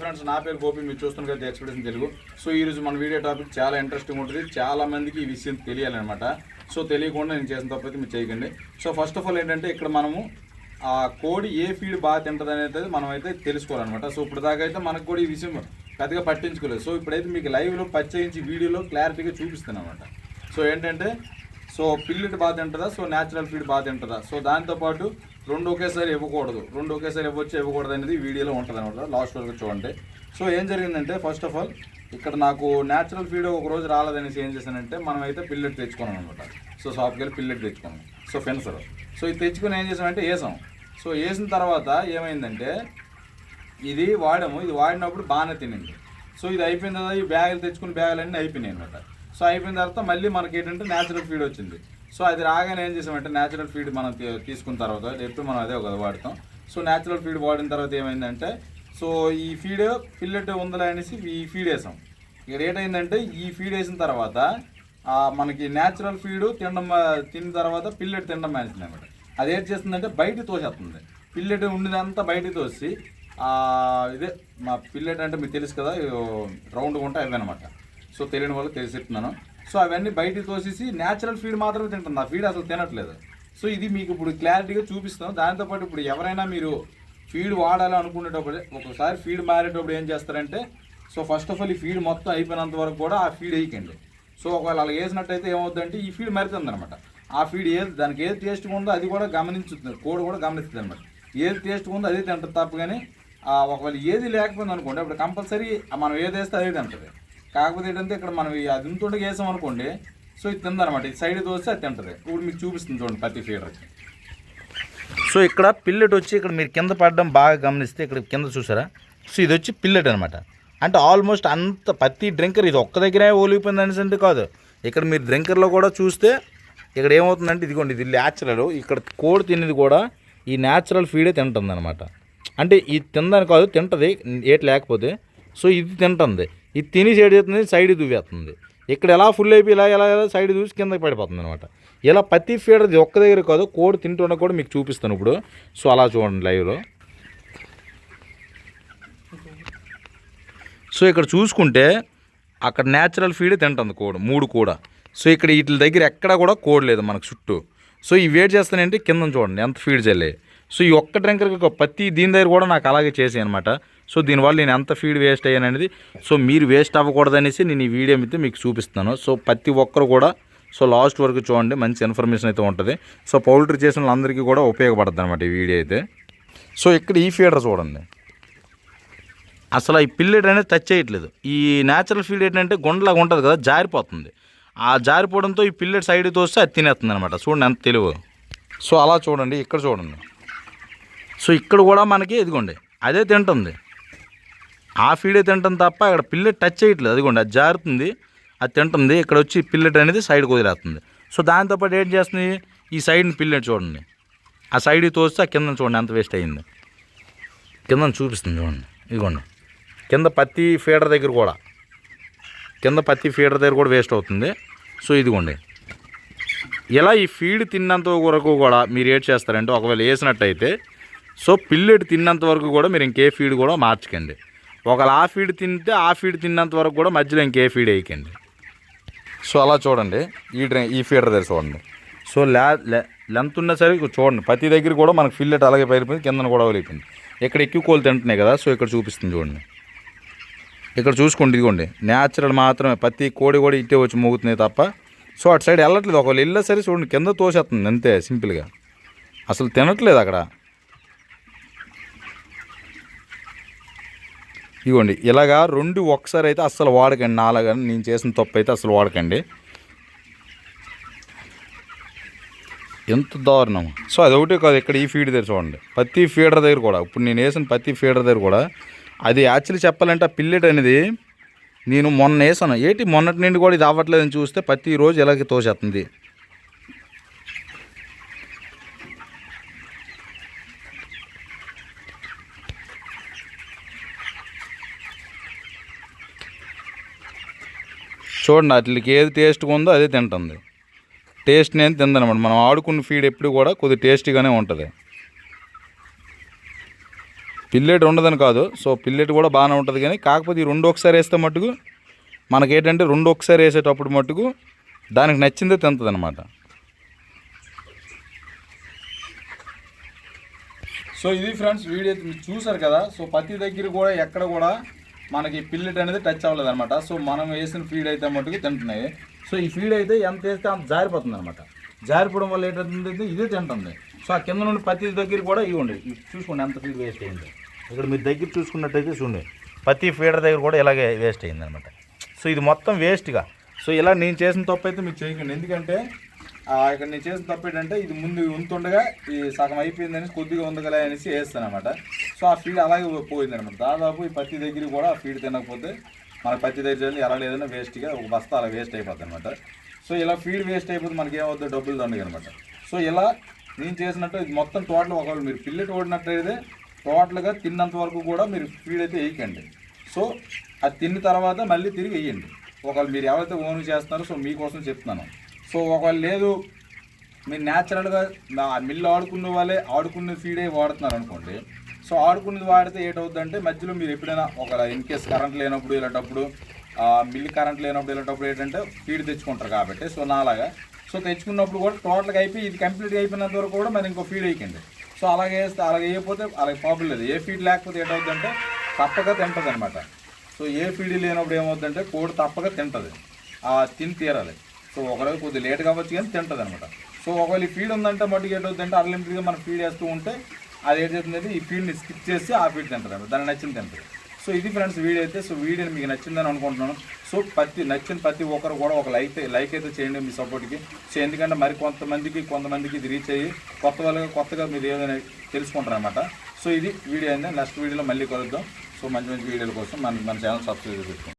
Friends, నా పేరు గోపి. మీరు చూస్తున్నారు కదా ఎక్స్ప్రెషన్ తెలుగు. సో ఈరోజు మన వీడియో టాపిక్ చాలా ఇంట్రెస్టింగ్ ఉంటుంది. చాలా మందికి ఈ విషయం తెలియాలన్నమాట. సో తెలియకుండా నేను చేసిన తప్పైతే మీరు చేయకండి. సో ఫస్ట్ ఆఫ్ ఆల్ ఏంటంటే, ఇక్కడ మనము ఆ కోడి ఏ ఫీడ్ బాగా తింటుంది అనేది మనం అయితే తెలుసుకోవాలన్నమాట. సో ఇప్పుడు దాకా అయితే మనకు కూడా ఈ విషయం పెద్దగా పట్టించుకోలేదు. సో ఇప్పుడైతే మీకు లైవ్లో పరిచయించి వీడియోలో క్లారిటీగా చూపిస్తాను అనమాట. సో ఏంటంటే, సో పిల్లెట్ బాగా తింటుందా, సో న్యాచురల్ ఫీడ్ బాగా తింటుందా, సో దాంతోపాటు రెండు ఒకేసారి ఇవ్వకూడదు, రెండు ఒకేసారి ఇవ్వకూడదు అనేది వీడియోలో ఉంటుంది అనమాట. లాస్ట్ వరకు చూడండి. సో ఏం జరిగిందంటే, ఫస్ట్ ఆఫ్ ఆల్ ఇక్కడ నాకు న్యాచురల్ ఫీడ్ ఒక రోజు రాలేదనేసి ఏం చేశానంటే, మనం అయితే పిల్లెట్ తెచ్చుకున్నాం అనమాట. సో షాప్కి వెళ్ళి పిల్లెట్ తెచ్చుకున్నాం. సో ఫెన్సర్. సో ఇది తెచ్చుకుని ఏం చేసామంటే వేసాం. సో వేసిన తర్వాత ఏమైందంటే, ఇది వాడినప్పుడు బాగానే తినింది. సో ఇది అయిపోయిన తర్వాత ఈ బ్యాగులు తెచ్చుకుని బ్యాగులన్నీ అయిపోయినాయి అనమాట. సో అయిపోయిన తర్వాత మళ్ళీ మనకి ఏంటంటే న్యాచురల్ ఫీడ్ వచ్చింది. సో అది రాగానే ఏం చేసామంటే, న్యాచురల్ ఫీడ్ మనం తీసుకున్న తర్వాత ఎప్పుడు మనం అదే కదా వాడతాం. సో న్యాచురల్ ఫీడ్ వాడిన తర్వాత ఏమైందంటే, సో ఈ ఫీడ్ పిల్లెట్ ఉందలే అనేసి ఈ ఫీడ్ వేసాం. ఇక్కడ ఏంటైందంటే, ఈ ఫీడ్ వేసిన తర్వాత మనకి న్యాచురల్ ఫీడ్ తిన్న తర్వాత పిల్లెట్ తినడం మానేసింది అనమాట. అది ఏం చేస్తుందంటే, బయటికి తోసేస్తుంది. పిల్లెట్ ఉండేదంతా బయటికి తోసి ఇదే మా పిల్లెట్ అంటే మీకు తెలుసు కదా, రౌండ్గా ఉంటాయి అవి అనమాట. సో తెలియని వాళ్ళు తెలిసిస్తున్నాను. సో అవన్నీ బయటికి తోసేసి న్యాచురల్ ఫీడ్ మాత్రమే తింటుంది, ఆ ఫీడ్ అసలు తినట్లేదు. సో ఇది మీకు ఇప్పుడు క్లారిటీగా చూపిస్తాం. దాంతోపాటు ఇప్పుడు ఎవరైనా మీరు ఫీడ్ వాడాలి అనుకునేటప్పుడు, ఒకసారి ఫీడ్ మారేటప్పుడు ఏం చేస్తారంటే, సో ఫస్ట్ ఆఫ్ ఆల్ ఈ ఫీడ్ మొత్తం అయిపోయినంత వరకు కూడా ఆ ఫీడ్ వేయకండి. సో ఒకవేళ అలా వేసినట్టయితే ఏమవుతుందంటే, ఈ ఫీడ్ మరుతుంది అనమాట. ఆ ఫీడ్ దానికి ఏది టేస్ట్గా ఉందో అది కూడా గమనించుతుంది, కోడి కూడా గమనిస్తుంది అనమాట. ఏది టేస్ట్గా ఉందో అదే తింటుంది తప్ప. కానీ ఒకవేళ ఏది లేకపోయింది అనుకోండి, అప్పుడు కంపల్సరీ మనం ఏది వేస్తే అదే తింటుంది. కాకపోతే ఏంటంటే, ఇక్కడ మనం అది ఇంతుండగా వేసాం అనుకోండి, సో ఇది తిందనమాట. ఇది సైడ్ తోస్తే అది తింటుంది. ఇప్పుడు మీకు చూపిస్తుంది చూడండి ప్రతి ఫీడర్కి. సో ఇక్కడ పిల్లెట్ వచ్చి ఇక్కడ మీరు కింద పడడం బాగా గమనిస్తే, ఇక్కడ కింద చూసారా, సో ఇది వచ్చి పిల్లెట్ అనమాట. అంటే ఆల్మోస్ట్ అంత ప్రతి డ్రింకర్ ఇది ఒక్క దగ్గరే ఓలిపోయింది అనేసి కాదు. ఇక్కడ మీరు డ్రింకర్లో కూడా చూస్తే ఇక్కడ ఏమవుతుందంటే, ఇదిగోండి ఇది న్యాచురల్. ఇక్కడ కోడి తినేది కూడా ఈ న్యాచురల్ ఫీడే తింటుంది అనమాట. అంటే ఇది తిందని కాదు, తింటుంది ఏటి లేకపోతే. సో ఇది తింటుంది. ఇది తిని సైడ్ చేస్తుంది, సైడ్ దువ్వేస్తుంది. ఇక్కడ ఎలా ఫుల్ అయిపోయి ఎలా సైడ్ దూసి కిందకి పడిపోతుంది అనమాట. ఇలా ప్రతి ఫీడర్ ఇది ఒక్క దగ్గర కాదు, కోడి తింటున్నా కూడా మీకు చూపిస్తాను ఇప్పుడు. సో అలా చూడండి లైవ్లో. సో ఇక్కడ చూసుకుంటే అక్కడ న్యాచురల్ ఫీడే తింటుంది కోడి, 3 కూడా. సో ఇక్కడ వీటి దగ్గర ఎక్కడా కూడా కోడి లేదు మనకు చుట్టూ. సో ఈ వెయిట్ చేస్తానంటే కింద చూడండి ఎంత ఫీడ్ చల్లాయి. సో ఈ ఒక్క డ్రింకర్కి ప్రతి దీని దగ్గర కూడా నాకు అలాగే చేసాయి అనమాట. సో దీనివల్ల నేను ఎంత ఫీడ్ వేస్ట్ అయ్యాను అనేది, సో మీరు వేస్ట్ అవ్వకూడదనేసి నేను ఈ వీడియో మీద మీకు చూపిస్తాను. సో ప్రతి ఒక్కరు కూడా సో లాస్ట్ వరకు చూడండి, మంచి ఇన్ఫర్మేషన్ అయితే ఉంటుంది. సో పౌల్ట్రీ చేసిన వాళ్ళందరికీ కూడా ఉపయోగపడుతుంది అనమాట ఈ వీడియో అయితే. సో ఇక్కడ ఈ ఫీడర్ చూడండి, అసలు ఈ పిల్లెట్ అనేది టచ్ చేయట్లేదు. ఈ న్యాచురల్ ఫీడ్ ఏంటంటే గుండలాగా ఉంటుంది కదా, జారిపోతుంది. ఆ జారిపోవడంతో ఈ పిల్లెట్ సైడ్ తోస్తే అది తినేస్తుంది అనమాట. చూడండి ఎంత తెలివి. సో అలా చూడండి, ఇక్కడ చూడండి. సో ఇక్కడ కూడా మనకి ఇదిగోండి అదే తింటుంది, ఆ ఫీడే తింటుంది తప్ప ఇక్కడ పిల్లెట్ టచ్ చేయట్లేదు. అదిగోండి అది జారుతుంది, అది తింటుంది. ఇక్కడ వచ్చి పిల్లెట్ అనేది సైడ్ కుదిరేస్తుంది. సో దాంతోపాటు ఏం చేస్తుంది, ఈ సైడ్ని పిల్లెట్ చూడండి, ఆ సైడ్ తోస్తే ఆ కింద చూడండి ఎంత వేస్ట్ అయ్యింది. కింద చూపిస్తుంది చూడండి, ఇదిగోండి కింద ప్రతి ఫీడర్ దగ్గర కూడా వేస్ట్ అవుతుంది. సో ఇదిగోండి ఇలా ఈ ఫీడ్ తిన్నంత వరకు కూడా మీరు ఏం చేస్తారంటే, ఒకవేళ వేసినట్టయితే సో పిల్లెట్ తిన్నంత వరకు కూడా మీరు ఇంకే ఫీడ్ కూడా మార్చకండి. ఒకవేళ ఆ ఫీడ్ తింటే ఆ ఫీడ్ తిన్నంత వరకు కూడా మధ్యలో ఇంకే ఫీడ్ వేయకండి. సో అలా చూడండి, ఈ ఫీడర్ దగ్గర చూడండి. సో లెంత్ ఉన్నా సరే చూడండి, ప్రతి దగ్గర కూడా మనకు పిల్లెట్ అలాగే పైరిపోయింది, కిందన కూడా వెళ్ళిపోయింది. ఇక్కడ ఎక్కువ కోళ్ళు తింటున్నాయి కదా, సో ఇక్కడ చూపిస్తుంది చూడండి. ఇక్కడ చూసుకోండి, ఇదిగోండి న్యాచురల్ మాత్రమే, ప్రతి కోడి కూడా ఇట్టే వచ్చి మోగుతున్నాయి తప్ప సో అటు సైడ్ వెళ్ళట్లేదు. ఒకవేళ వెళ్ళా సరే చూడండి కింద తోసేస్తుంది అంతే సింపుల్గా, అసలు తినట్లేదు అక్కడ. ఇదిగోండి ఇలాగా 2 ఒకసారి అయితే అస్సలు వాడకండి. నాలాగా నేను చేసిన తప్పు అయితే అసలు వాడకండి, ఎంత దారుణం. సో అది ఒకటే కాదు, ఇక్కడ ఈ ఫీడ్ దగ్గర చూడండి, ప్రతి ఫీడర్ దగ్గర కూడా ఇప్పుడు నేను వేసిన ప్రతి ఫీడర్ దగ్గర కూడా అది యాక్చువల్లీ చెప్పాలంటే ఆ పిల్లెట్ అనేది నేను మొన్న వేసాను, మొన్నటి నుండి కూడా ఇది అవ్వట్లేదని చూస్తే ప్రతిరోజు ఇలాగే తోసేస్తుంది. చూడండి వాటికి ఏది టేస్ట్గా ఉందో అదే తింటుంది, టేస్ట్ నేను తిందనమాట. మనం ఆడుకున్న ఫీడ్ ఎప్పుడు కూడా కొద్దిగా టేస్టీగానే ఉంటుంది. పిల్లెట్ ఉండదని కాదు, సో పిల్లెట్ కూడా బాగానే ఉంటుంది, కానీ కాకపోతే ఈ రెండు ఒకసారి వేస్తే మట్టుకు మనకేంటంటే రెండు ఒకసారి వేసేటప్పుడు మట్టుకు దానికి నచ్చిందే తింటుంది అనమాట. సో ఇది ఫ్రెండ్స్ వీడియో మీరు చూసారు కదా. సో ప్రతి దగ్గర కూడా ఎక్కడ కూడా మనకి పిల్లెట్ అనేది టచ్ అవ్వలేదు అనమాట. సో మనం వేసిన ఫీడ్ అయితే మట్టుకు తింటున్నాయి. సో ఈ ఫీడ్ అయితే ఎంత వేస్తే అంత జారిపోతుంది అనమాట. జారిపోవడం వల్ల ఏంటంటే ఇదే తింటుంది. సో ఆ కింద నుండి ప్రతి దగ్గర కూడా ఇవ్వండి, చూసుకోండి ఎంత ఫీడ్ వేస్ట్ అయింది. ఇక్కడ మీరు దగ్గర చూసుకున్నట్టయితే చూడండి, ప్రతి ఫీడర్ దగ్గర కూడా ఇలాగే వేస్ట్ అయింది అనమాట. సో ఇది మొత్తం వేస్ట్గా. సో ఇలా నేను చేసిన తప్పు అయితే మీరు చేయకండి. ఎందుకంటే ఇక్కడ నేను చేసిన తప్పు ఏంటంటే ఇది ముందు ఉంటుండగా ఈ సగం అయిపోయిందని కొద్దిగా ఉందగలే అనేసి వేస్తాను అనమాట. సో ఆ ఫీడ్ అలాగే పోయింది అనమాట. దాదాపు ఈ పత్తి దగ్గర కూడా ఆ ఫీడ్ తినకపోతే మన పత్తి దగ్గర ఎలా లేదన్నా వేస్ట్గా ఒక బస్తా అలా వేస్ట్ అయిపోతుంది అనమాట. సో ఇలా ఫీడ్ వేస్ట్ అయిపోతే మనకి ఏమవుతుంది, డబ్బులు దండగ అనమాట. సో ఇలా నేను చేసినట్టు ఇది మొత్తం టోటల్ ఒకవేళ మీరు పిల్లెట్ ఓడినట్లయితే టోటల్గా తిన్నంత వరకు కూడా మీరు ఫీడ్ అయితే వేయకండి. సో అది తిన్న తర్వాత మళ్ళీ తిరిగి వేయండి. ఒకవేళ మీరు ఎవరైతే ఓన్ చేస్తున్నారో సో మీకోసం చెప్తున్నాను. సో ఒకవేళ లేదు మీరు న్యాచురల్గా మిల్లు ఆడుకునే వాళ్ళే ఆడుకునే ఫీడే వాడుతున్నారు అనుకోండి. సో ఆడుకునేది వాడితే ఏంటవుతుందంటే మధ్యలో మీరు ఎప్పుడైనా ఒక ఇన్ కేస్ కరెంట్ లేనప్పుడు ఇలాంటప్పుడు మిల్లు కరెంట్ లేనప్పుడు ఇలాంటప్పుడు ఏంటంటే ఫీడ్ తెచ్చుకుంటారు కాబట్టి. సో నాలాగా సో తెచ్చుకున్నప్పుడు కూడా టోటల్గా అయిపోయి ఇది కంప్లీట్గా అయిపోయినంత వరకు కూడా మరి ఇంకో ఫీడ్ వేయకండి. సో అలాగే వేస్తే అలాగే వేయకపోతే అలాగే ప్రాబ్లం లేదు. ఏ ఫీడ్ లేకపోతే ఏంటవుతుందంటే తప్పక తింటుంది అనమాట. సో ఏ ఫీడ్ లేనప్పుడు ఏమవుతుందంటే కోడి తప్పక తింటుంది, తిని తీరాలి. సో ఒకరోజు కొద్దిగా లేట్ కావచ్చు కానీ తింటుంది అనమాట. సో ఒకవేళ ఈ ఫీడ్ ఉందంటే మటుకు ఏంటవుతుందంటే అన్లిమిటెడ్గా మనం ఫీడ్ వేస్తూ ఉంటే అది ఏం చేస్తుంది, ఈ ఫీడ్ని స్కిప్ చేసి ఆ ఫీడ్ తింటుంది అనమాట. దాన్ని నచ్చింది తింటుంది. సో ఇది ఫ్రెండ్స్ వీడియో అయితే. సో వీడియోని మీకు నచ్చిందని అనుకుంటున్నాను. సో నచ్చిన ప్రతి ఒక్కరు కూడా ఒక లైక్ అయితే చేయండి మీ సపోర్ట్కి. సో ఎందుకంటే మరి కొంతమందికి ఇది రీచ్ అయ్యి కొత్తగా మీరు ఏదైనా తెలుసుకుంటారు అనమాట. సో ఇది వీడియో అయింది. నెక్స్ట్ వీడియోలో మళ్ళీ కలుద్దాం. సో మంచి వీడియోల కోసం మన ఛానల్ సబ్స్క్రైబ్ చేసుకోండి.